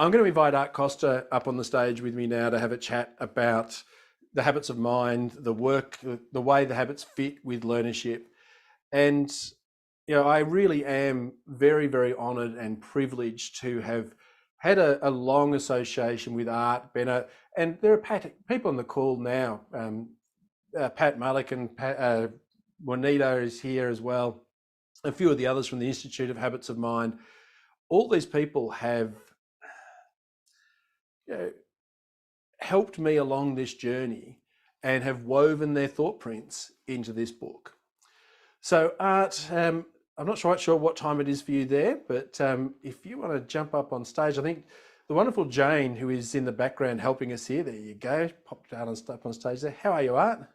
I'm going to invite Art Costa up on the stage with me now to have a chat about the habits of mind, the work, the way the habits fit with learnership. And, I really am very, very honoured and privileged to have had a long association with Art, Benna, and there are people on the call now. Pat Malik and Juanita is here as well. A few of the others from the Institute of Habits of Mind. All these people have helped me along this journey and have woven their thought prints into this book. So Art, I'm not quite sure what time it is for you there, but if you want to jump up on stage, I think the wonderful Jane, who is in the background helping us here, there you go, popped out up on stage there. How are you, Art?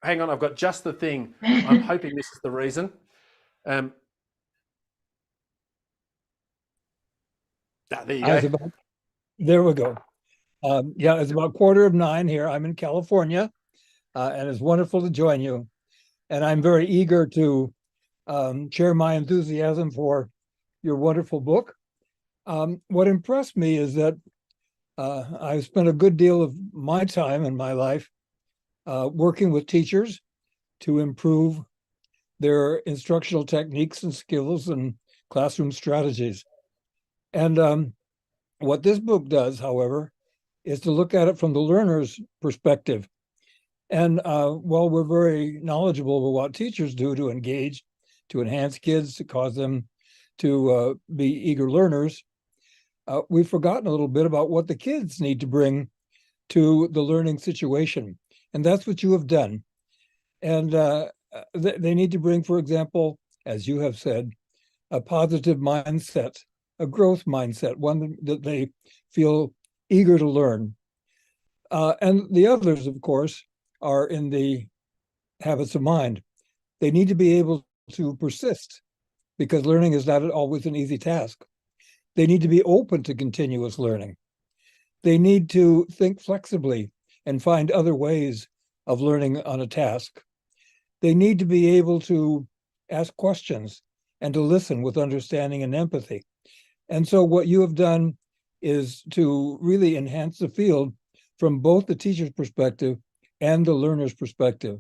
Hang on, I've got just the thing. I'm hoping this is the reason. There you go. There we go. Yeah, it's about 8:45 here. I'm in California, and it's wonderful to join you. And I'm very eager to share my enthusiasm for your wonderful book. What impressed me is that I've spent a good deal of my time in my life working with teachers to improve their instructional techniques and skills and classroom strategies. And what this book does, however, is to look at it from the learner's perspective. And while we're very knowledgeable about what teachers do to engage, to enhance kids, to cause them to be eager learners, we've forgotten a little bit about what the kids need to bring to the learning situation. And that's what you have done. And they need to bring, for example, as you have said, a positive mindset, a growth mindset, one that they feel eager to learn. And the others, of course, are in the habits of mind. They need to be able to persist because learning is not always an easy task. They need to be open to continuous learning. They need to think flexibly and find other ways of learning on a task. They need to be able to ask questions and to listen with understanding and empathy. And so what you have done is to really enhance the field from both the teacher's perspective and the learner's perspective.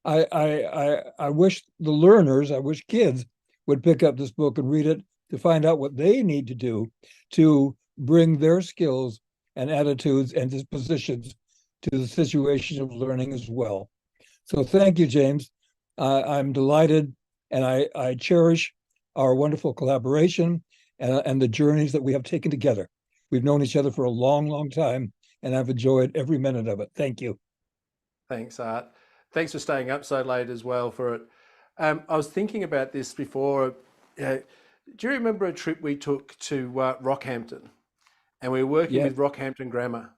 I wish the learners, I wish kids would pick up this book and read it to find out what they need to do to bring their skills and attitudes and dispositions to the situation of learning as well. So thank you, James. I'm delighted, and I cherish our wonderful collaboration and the journeys that we have taken together. We've known each other for a long, long time, and I've enjoyed every minute of it. Thank you. Thanks, Art. Thanks for staying up so late as well for it. I was thinking about this before. Do you remember a trip we took to Rockhampton? And we were working with Rockhampton Grammar.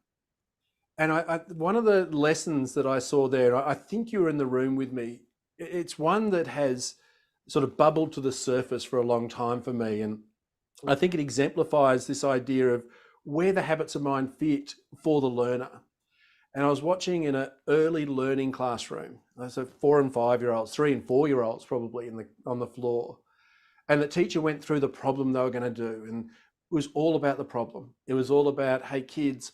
And one of the lessons that I saw there, I think you were in the room with me, it's one that has sort of bubbled to the surface for a long time for me. And I think it exemplifies this idea of where the habits of mind fit for the learner. And I was watching in an early learning classroom, so 4 and 5 year olds, 3 and 4 year olds probably on the floor. And the teacher went through the problem they were going to do. And it was all about the problem. It was all about, hey kids,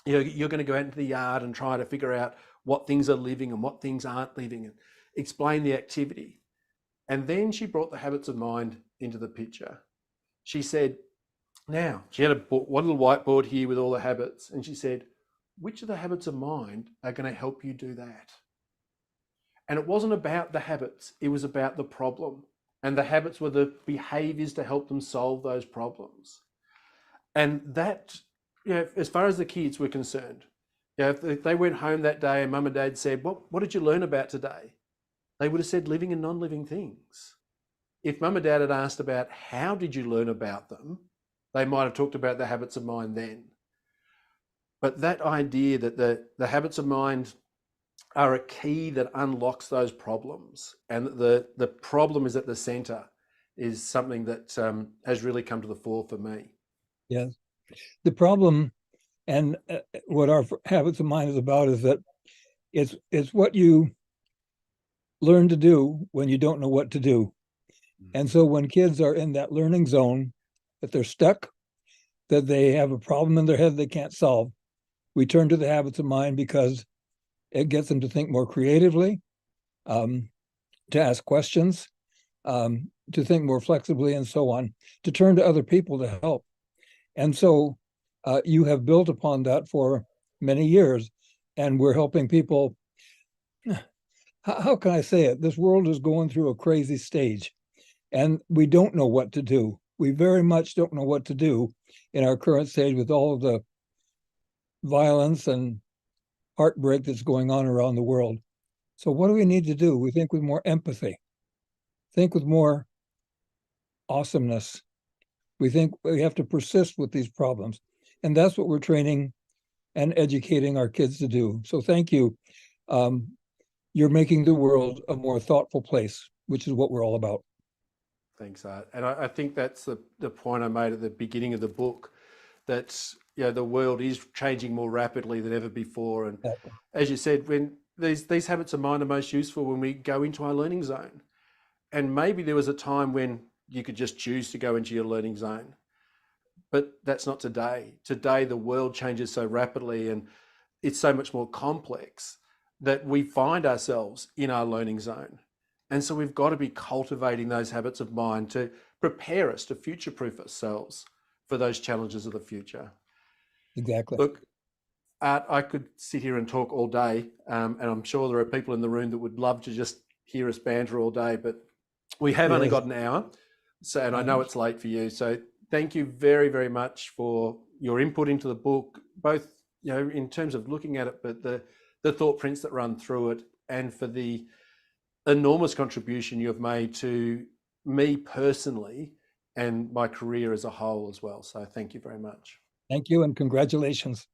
you're going to go out into the yard and try to figure out what things are living and what things aren't living and explain the activity. And then she brought the habits of mind into the picture. She said, now, she had one little whiteboard here with all the habits. And she said, which of the habits of mind are going to help you do that? And it wasn't about the habits, it was about the problem. And the habits were the behaviors to help them solve those problems. And that, as far as the kids were concerned, if they went home that day and mum and dad said, what did you learn about today? They would have said living and non-living things. If mum and dad had asked about how did you learn about them, they might have talked about the habits of mind then. But that idea that the habits of mind are a key that unlocks those problems, and that the problem is at the center, is something that has really come to the fore for me. Yes. The problem and what our habits of mind is about is that it's what you learn to do when you don't know what to do. And so when kids are in that learning zone, that they're stuck, that they have a problem in their head they can't solve, we turn to the habits of mind because it gets them to think more creatively, to ask questions, to think more flexibly, and so on, to turn to other people to help. And so you have built upon that for many years, and we're helping people. How can I say it? This world is going through a crazy stage, and we don't know what to do. We very much don't know what to do in our current stage with all of the violence and heartbreak that's going on around the world. So what do we need to do? We think with more empathy, think with more awesomeness. We think we have to persist with these problems. And that's what we're training and educating our kids to do. So thank you. You're making the world a more thoughtful place, which is what we're all about. Thanks, Art. And I think that's the point I made at the beginning of the book, that the world is changing more rapidly than ever before. And Exactly. as you said, when these habits of mind are most useful when we go into our learning zone. And maybe there was a time when you could just choose to go into your learning zone. But that's not today. Today, the world changes so rapidly and it's so much more complex that we find ourselves in our learning zone. And so we've got to be cultivating those habits of mind to prepare us, to future-proof ourselves for those challenges of the future. Exactly. Look, Art, I could sit here and talk all day, and I'm sure there are people in the room that would love to just hear us banter all day, but we have only got an hour, so, and I know it's late for you. So thank you very, very much for your input into the book, both in terms of looking at it, but the thought prints that run through it, and for the enormous contribution you've made to me personally and my career as a whole as well. So thank you very much. Thank you and congratulations.